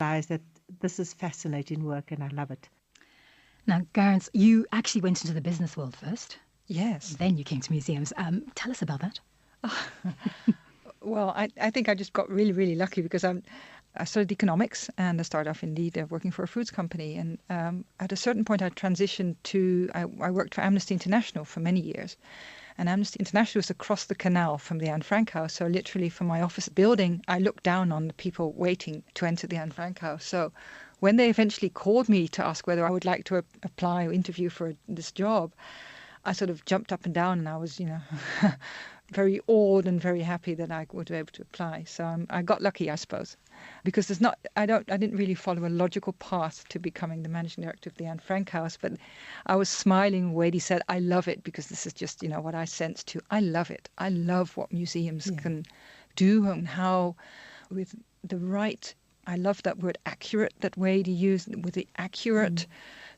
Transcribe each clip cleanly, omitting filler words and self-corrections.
realize that this is fascinating work and I love it. Now, Garance, you actually went into the business world first. Yes. Then you came to museums. Tell us about that. Well, I think I just got really, really lucky because I studied economics and I started off indeed working for a foods company. And at a certain point, I transitioned I worked for Amnesty International for many years. And Amnesty International was across the canal from the Anne Frank House. So literally from my office building, I looked down on the people waiting to enter the Anne Frank House. So when they eventually called me to ask whether I would like to apply or interview for this job, I sort of jumped up and down and I was, very awed and very happy that I would be able to apply. So I got lucky, I suppose, because I didn't really follow a logical path to becoming the managing director of the Anne Frank House, but I was smiling when he said, I love it, because this is just, what I sense too. I love it. I love what museums can do and how with the right, I love that word accurate, that Wade used, with the accurate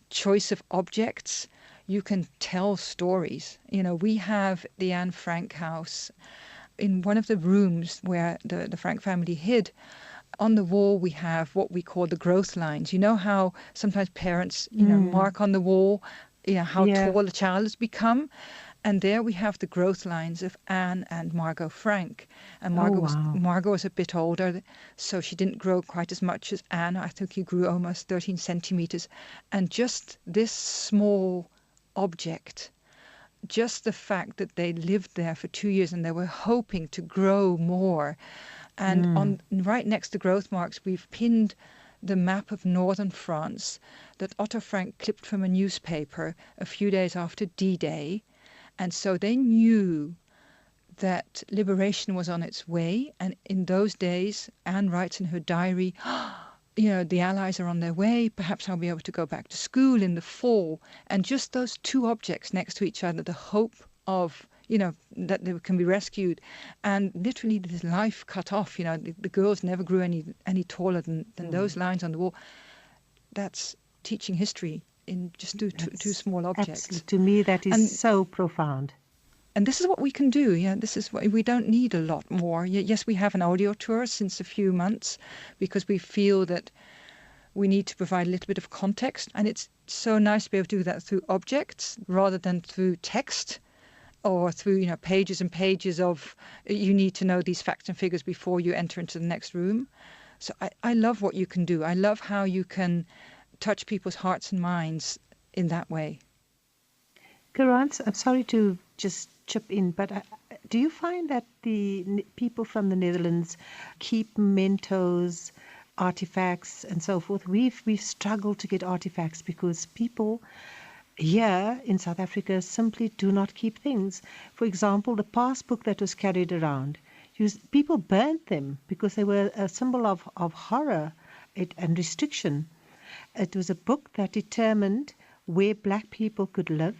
choice of objects, you can tell stories. We have the Anne Frank House. In one of the rooms where the Frank family hid, on the wall we have what we call the growth lines. You know how sometimes parents, mark on the wall, how tall a child has become. And there we have the growth lines of Anne and Margot Frank. And Margot was a bit older, so she didn't grow quite as much as Anne. I think he grew almost 13 centimeters. And just this small object, just the fact that they lived there for 2 years and they were hoping to grow more. And on right next to growth marks, we've pinned the map of northern France that Otto Frank clipped from a newspaper a few days after D-Day. And so they knew that liberation was on its way. And in those days, Anne writes in her diary, the Allies are on their way. Perhaps I'll be able to go back to school in the fall. And just those two objects next to each other, the hope of, that they can be rescued. And literally this life cut off. The girls never grew any taller than those lines on the wall. That's teaching history in just two small objects. Absolutely. To me, that is so profound. And this is what we can do. This is what we don't need a lot more. Yes, we have an audio tour since a few months because we feel that we need to provide a little bit of context. And it's so nice to be able to do that through objects rather than through text or through, pages and pages of you need to know these facts and figures before you enter into the next room. So I love what you can do. I love how you can touch people's hearts and minds in that way. Garance, I'm sorry to just chip in, but do you find that the people from the Netherlands keep mementos, artifacts, and so forth? We've struggled to get artifacts because people here in South Africa simply do not keep things. For example, the passbook that was carried around, people burnt them because they were a symbol of horror and restriction. It was a book that determined where black people could live,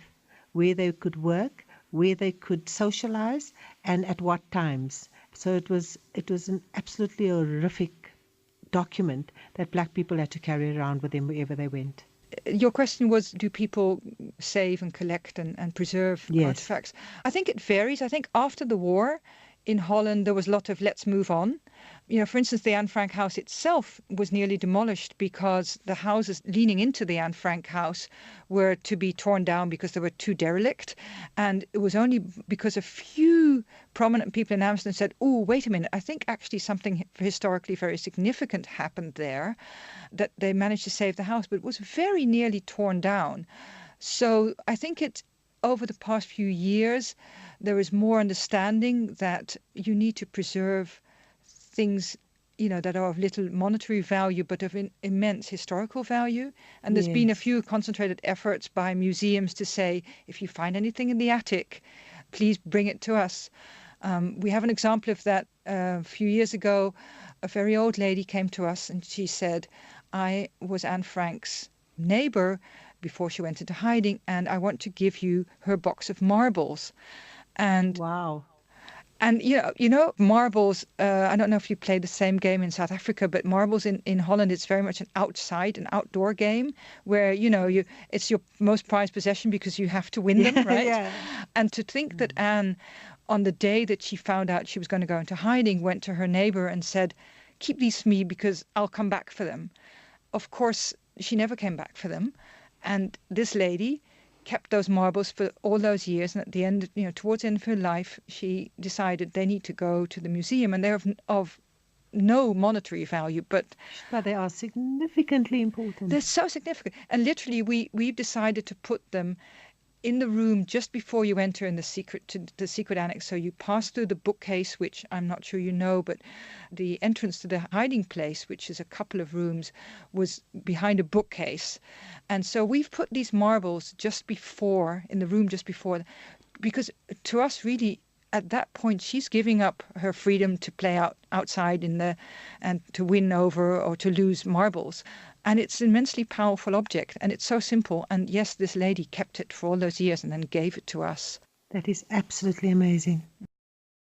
where they could work, where they could socialize, and at what times. So it was an absolutely horrific document that black people had to carry around with them wherever they went. Your question was, do people save and collect and preserve artifacts? I think it varies. I think after the war in Holland, there was a lot of let's move on. For instance, the Anne Frank house itself was nearly demolished because the houses leaning into the Anne Frank house were to be torn down because they were too derelict. And it was only because a few prominent people in Amsterdam said, oh, wait a minute, I think actually something historically very significant happened there, that they managed to save the house. But it was very nearly torn down. So I think over the past few years, there is more understanding that you need to preserve things, that are of little monetary value, but of immense historical value. And there's been a few concentrated efforts by museums to say, if you find anything in the attic, please bring it to us. We have an example of that. A few years ago, a very old lady came to us and she said, I was Anne Frank's neighbor before she went into hiding, and I want to give you her box of marbles. And wow. And, marbles, I don't know if you play the same game in South Africa, but marbles in Holland, it's very much an outdoor game where, it's your most prized possession because you have to win them, right? Yeah. And to think that Anne, on the day that she found out she was going to go into hiding, went to her neighbor and said, keep these for me because I'll come back for them. Of course, she never came back for them. And this lady kept those marbles for all those years. And at the end, towards the end of her life, she decided they need to go to the museum, and they're of no monetary value, but they are significantly important. they're so significant. And literally, we've decided to put them in the room just before you enter in the secret annex. So you pass through the bookcase, which I'm not sure you know, but the entrance to the hiding place, which is a couple of rooms, was behind a bookcase. And so we've put these marbles in the room just before, because to us, really, at that point, she's giving up her freedom to play outside and to win over or to lose marbles. And it's an immensely powerful object, and it's so simple. And yes, this lady kept it for all those years and then gave it to us. That is absolutely amazing.